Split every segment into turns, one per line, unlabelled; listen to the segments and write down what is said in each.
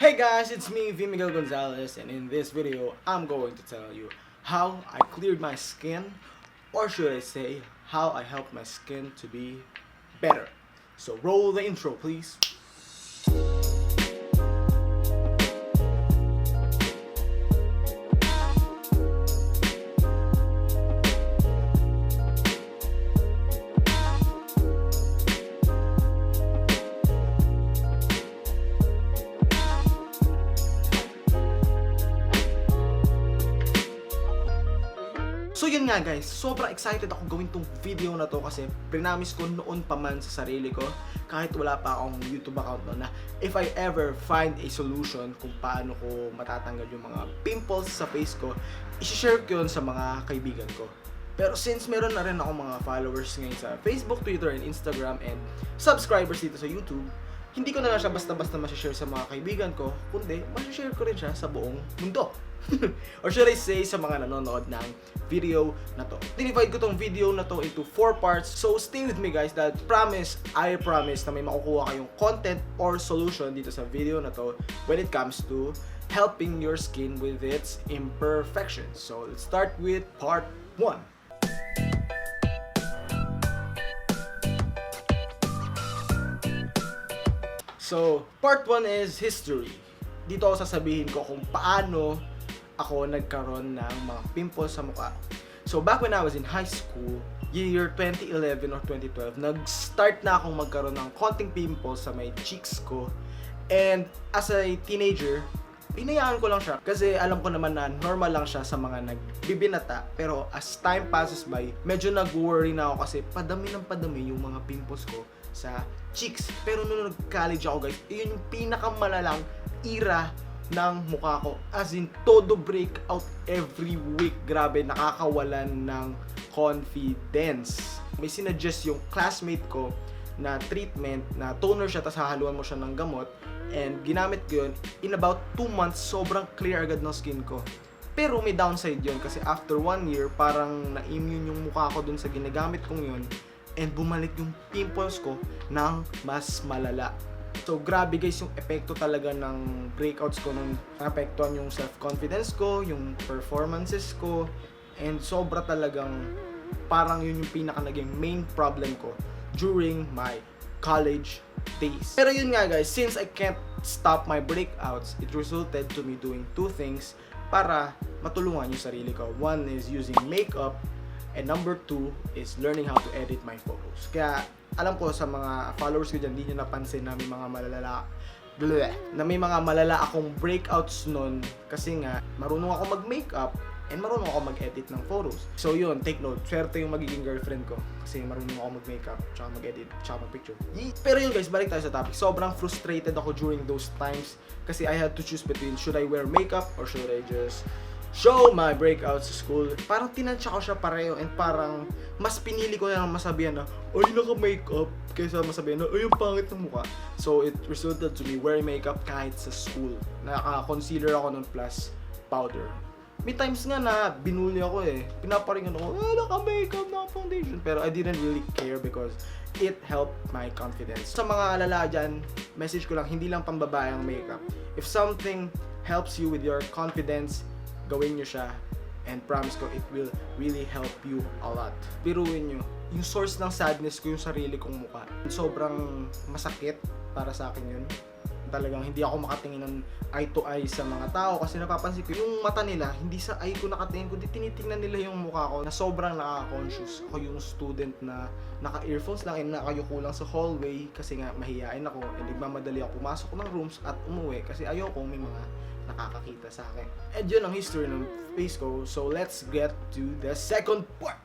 Hey guys, it's me, V. Miguel Gonzalez, and in this video, I'm going to tell you how I cleared my skin, or should I say, how I helped my skin to be better. So roll the intro, please. So yun nga guys, sobrang excited ako gawin tong video na to kasi prinamis ko noon pa man sa sarili ko kahit wala pa akong YouTube account noon na if I ever find a solution kung paano ko matatanggal yung mga pimples sa face ko, i-share ko yun sa mga kaibigan ko. Pero since meron na rin ako mga followers ngayon sa Facebook, Twitter, and Instagram and subscribers dito sa YouTube, hindi ko na lang siya basta-basta masashare sa mga kaibigan ko, kundi masashare ko rin siya sa buong mundo. Or should I say sa mga nanonood ng video na to. Divide ko tong video na to into 4 parts. So stay with me guys dahil I promise na may makukuha kayong content or solution dito sa video na to when it comes to helping your skin with its imperfections. So let's start with part 1. So, part 1 is history. Dito ako sasabihin ko kung paano ako nagkaroon ng mga pimples sa mukha. So, back when I was in high school, year 2011 or 2012, nag-start na akong magkaroon ng konting pimples sa may cheeks ko. And as a teenager, hinayaan ko lang siya kasi alam ko naman na normal lang siya sa mga nagbibinata. Pero as time passes by, medyo nag-worry na ako kasi padami ng padami yung mga pimples ko sa cheeks. Pero nung nag-college ako guys, yun yung pinakamalalang era ng mukha ko. As in, todo breakout every week. Grabe, nakakawalan ng confidence. May sinuggest yung classmate ko na treatment, na toner siya, tapos hahaluan mo siya ng gamot. And ginamit ko yun. In about 2 months, sobrang clear agad ng skin ko. Pero may downside yun kasi after 1 year, parang na-immune yung mukha ko dun sa ginagamit kong yun. And bumalik yung pimples ko ng mas malala. So grabe guys yung epekto talaga ng breakouts ko nung naapektuhan yung self-confidence ko, yung performances ko, and sobra talagang parang yun yung pinaka naging main problem ko during my college days. Pero yun nga guys, since I can't stop my breakouts, it resulted to me doing 2 things para matulungan yung sarili ko. One is using makeup, and number 2 is learning how to edit my photos. Kaya alam ko sa mga followers ko dyan, hindi nyo napansin na may mga malala akong breakouts nun kasi nga marunong ako mag-makeup and marunong ako mag-edit ng photos. So yun, take note, swerte yung magiging girlfriend ko kasi marunong ako mag-makeup, tsaka mag-edit, tsaka mag-picture. Pero yun guys, balik tayo sa topic. Sobrang frustrated ako during those times kasi I had to choose between should I wear makeup or should I just show my breakouts sa school. Parang tinansya ko siya pareho and parang mas pinili ko na lang masabihan na ay, naka-makeup kaysa masabihan na ay, yung pangit ng mukha. So it resulted to me wearing makeup kahit sa school. Naka-concealer ako nun plus powder. May times nga na binuli ako pinaparingan ako, naka-makeup, naka-foundation. Pero I didn't really care because it helped my confidence. Sa mga alala dyan, message ko lang, hindi lang pambabae ang makeup. If something helps you with your confidence, gawin nyo siya, and promise ko it will really help you a lot. Biruin nyo, yung source ng sadness ko yung sarili kong mukha. Sobrang masakit para sa akin yun. Talagang hindi ako makatingin ng eye to eye sa mga tao kasi napapansin ko yung mata nila, hindi sa eye ko nakatingin, kundi tinitingnan nila yung mukha ko na sobrang nakaka-conscious. Ako yung student na naka-earphones lang and nakayuko lang sa hallway kasi nga mahihain ako and nagmamadali ako pumasok ng rooms at umuwi kasi ayoko may mga nakakakita sa akin. And yun ang history ng face ko. So let's get to the second part.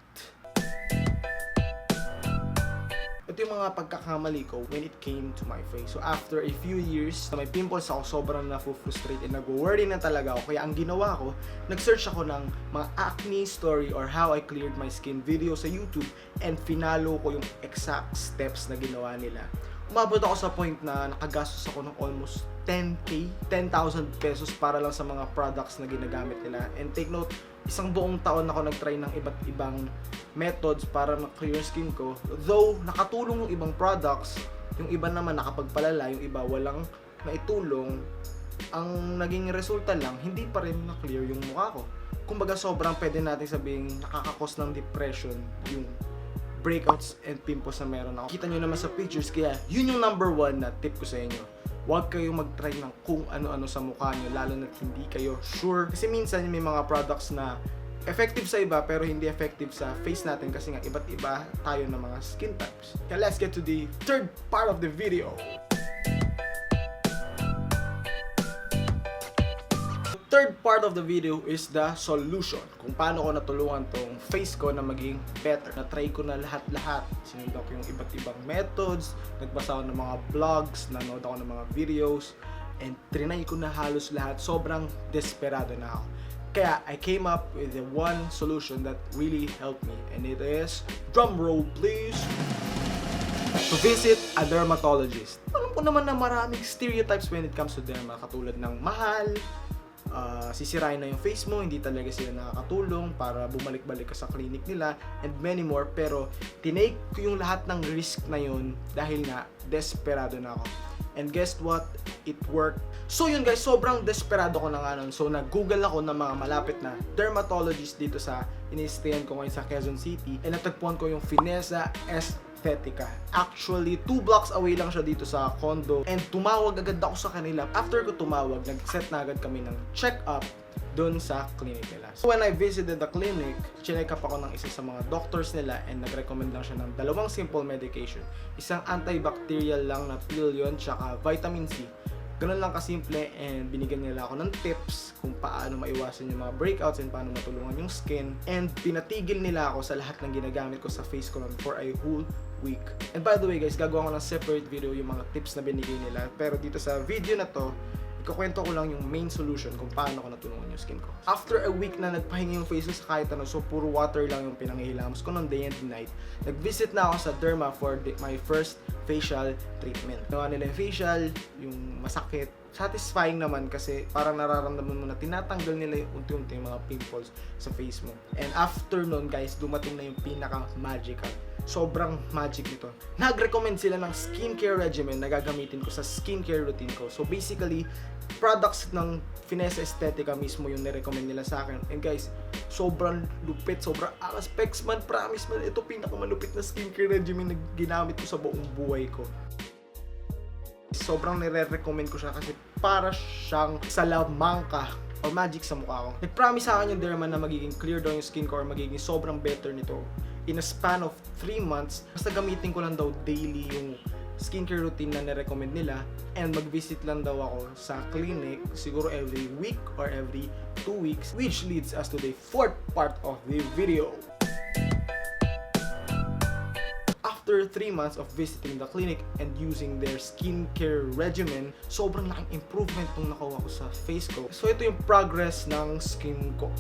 Ito yung mga pagkakamali ko when it came to my face. So after a few years na may pimples ako, sobrang na-frustrate and nag-worry na talaga ako. Kaya ang ginawa ko, nag-search ako ng mga acne story or how I cleared my skin video sa YouTube and finalo ko yung exact steps na ginawa nila. Umabot ako sa point na nakagastos ako ng almost 10,000 pesos para lang sa mga products na ginagamit nila. And take note, isang buong taon ako nag-try ng iba't ibang methods para ma-clear skin ko. Though nakatulong yung ibang products, yung iba naman nakapagpalala, yung iba walang naitulong. ang naging resulta lang, hindi pa rin na-clear yung mukha ko. Kumbaga sobrang pwede natin sabihing nakakakos ng depression yung breakouts and pimples na meron ako. Kita nyo naman sa pictures, kaya yun yung number 1 na tip ko sa inyo. Huwag kayong mag-try ng kung ano-ano sa mukha nyo, lalo na hindi kayo sure. Kasi minsan may mga products na effective sa iba pero hindi effective sa face natin kasi nga iba't iba tayo ng mga skin types. Kaya let's get to the third part of the video. Third part of the video is the solution. Kung paano ko natulungan tong face ko na maging better. Na-try ko na lahat-lahat. Sinundan ko yung iba't ibang methods, nagbasa ako ng mga vlogs, nanood ako ng mga videos, and trinay ko na halos lahat. Sobrang desperado na ako. Kaya I came up with the one solution that really helped me, and it is, drum roll please, to visit a dermatologist. Alam ko naman na maraming stereotypes when it comes to derma, katulad ng mahal, sisirain na yung face mo, hindi talaga sila nakakatulong para bumalik-balik ka sa clinic nila, and many more. Pero tinake ko yung lahat ng risk na yun dahil nga desperado na ako. And guess what? It worked. So yun guys, sobrang desperado ko na nga nun. So nag-google ako ng mga malapit na dermatologist dito sa ini-stayan ko ngayon sa Quezon City, and natagpuan ko yung Finessa Estetica. Actually, 2 blocks away lang siya dito sa condo, and tumawag agad ako sa kanila. After ko tumawag, nag-set na agad kami ng check-up doon sa clinic nila. So when I visited the clinic, chinek up ako ng isa sa mga doctors nila, and nag-recommend lang siya ng 2 simple medication. Isang antibacterial lang na pill yun, tsaka vitamin C. Ganun lang kasimple, and binigyan nila ako ng tips kung paano maiwasan yung mga breakouts and paano matulungan yung skin, and pinatigil nila ako sa lahat ng ginagamit ko sa face ko for a whole week. And by the way guys, gagawa ko ng separate video yung mga tips na binigay nila, pero dito sa video na to, ikukwento ko lang yung main solution kung paano ko natulungan yung skin ko. After a week na nagpahinga yung face ko sa kahit ano, so puro water lang yung pinangihilamos ko ng day and night, nag-visit na ako sa derma for my first facial treatment. Nawa nila yung facial, yung masakit, satisfying naman kasi parang nararamdaman mo na tinatanggal nila yung unti-unti yung mga pimples sa face mo. And after nun guys, dumating na yung pinaka-magical. Sobrang magic nito. Nag-recommend sila ng skincare regimen na gagamitin ko sa skincare routine ko. So basically, products ng Finessa Estetica mismo yung nirecommend nila sa akin. And guys, sobrang lupit, sobrang aspects man, promise man, ito pinakamalupit na skincare regimen na ginamit ko sa buong buhay ko. Sobrang nire-recommend ko siya kasi para siyang salamangka o magic sa mukha ko. Nag-promise sa akin yung derma na magiging clear daw yung skin ko or magiging sobrang better nito in a span of 3 months. Basta gamitin ko lang daw daily yung skincare routine na nirecommend nila, and mag-visit lang daw ako sa clinic siguro every week or every 2 weeks, which leads us to the fourth part of the video. After 3 months of visiting the clinic and using their skincare regimen, sobrang laking improvement nung nakuha ko sa face ko. So ito yung progress ng skin ko.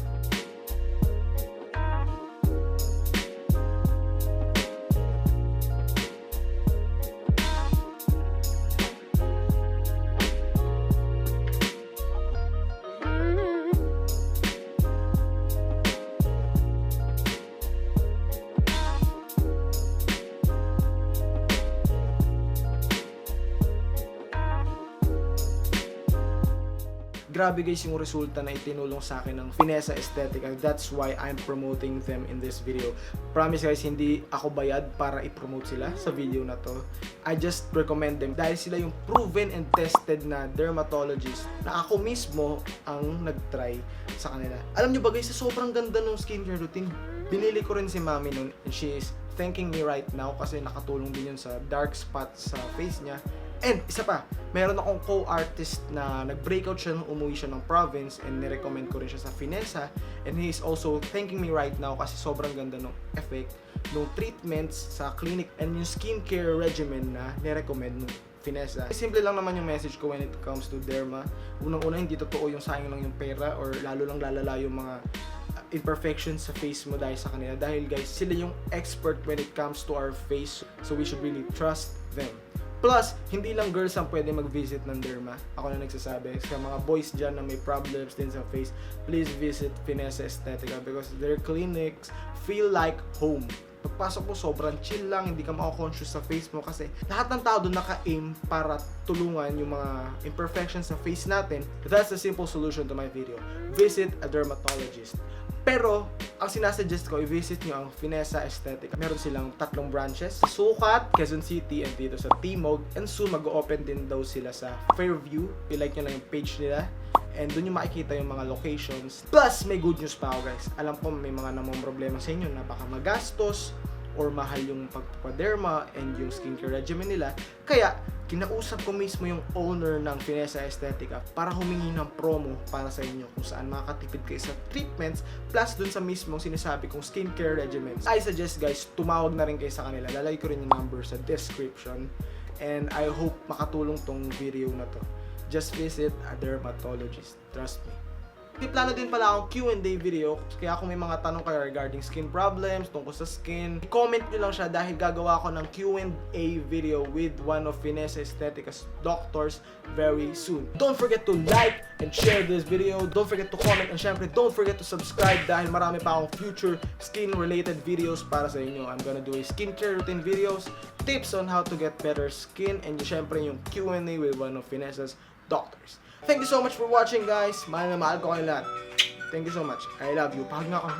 Grabe guys yung resulta na itinulong sa akin ng Finessa Estetica. That's why I'm promoting them in this video. Promise guys, hindi ako bayad para i-promote sila sa video na to. I just recommend them dahil sila yung proven and tested na dermatologist na ako mismo ang nag-try sa kanila. Alam nyo ba guys, sobrang ganda ng skincare routine. Binili ko rin si mami nun, and she is thanking me right now kasi nakatulong din yun sa dark spots sa face niya. And isa pa, meron akong co-artist na nag-breakout siya nung umuwi siya ng province, and nirecommend ko rin siya sa Finessa, and he is also thanking me right now kasi sobrang ganda ng effect ng treatments sa clinic and yung skincare regimen na nirecommend nung Finessa. Simple lang naman yung message ko when it comes to derma. Unang-una, hindi totoo yung sayang lang yung pera or lalo lang lalala yung mga imperfections sa face mo dahil sa kanila. Dahil guys, sila yung expert when it comes to our face, so we should really trust them. Plus, hindi lang girls ang pwede mag-visit ng derma. Ako na nagsasabi. Sa mga boys dyan na may problems din sa face, please visit Finessa Estetica because their clinics feel like home. Pagpasok mo, sobrang chill lang, hindi ka mako-conscious sa face mo kasi lahat ng tao doon naka-aim para tulungan yung mga imperfections sa face natin. That's the simple solution to my video. Visit a dermatologist. Pero, ang sinasuggest ko, i-visit nyo ang Finessa Aesthetic. Meron silang 3 branches. Sa Sukat, Quezon City, and dito sa Timog. And soon, mag-open din daw sila sa Fairview. I-like nyo lang yung page nila. And doon yung makikita yung mga locations. Plus, may good news pa ako guys. Alam ko may mga namang problema sa inyo. Napaka magastos or mahal yung pagpapaderma and yung skincare regimen nila. Kaya, kinausap ko mismo yung owner ng Finessa Aesthetica para humingi ng promo para sa inyo kung saan makakatipid kayo sa treatments plus dun sa mismong sinasabi kong skincare regimens. I suggest guys, tumawag na rin kayo sa kanila. Lalagay ko rin yung number sa description. And I hope makatulong tong video na to. Just visit a dermatologist. Trust me. May plano din pala akong Q&A video, kaya kung may mga tanong kayo regarding skin problems, tungkol sa skin, comment nyo lang siya dahil gagawa ko ng Q&A video with one of Finessa Aesthetica's doctors very soon. Don't forget to like and share this video. Don't forget to comment and syempre don't forget to subscribe dahil marami pa akong future skin related videos para sa inyo. I'm gonna do a skincare routine videos, tips on how to get better skin, and syempre yung Q&A with one of Finessa's doctors. Thank you so much for watching guys. Mahal na mahal ko kayo lahat. Thank you so much. I love you. Pahag na ka.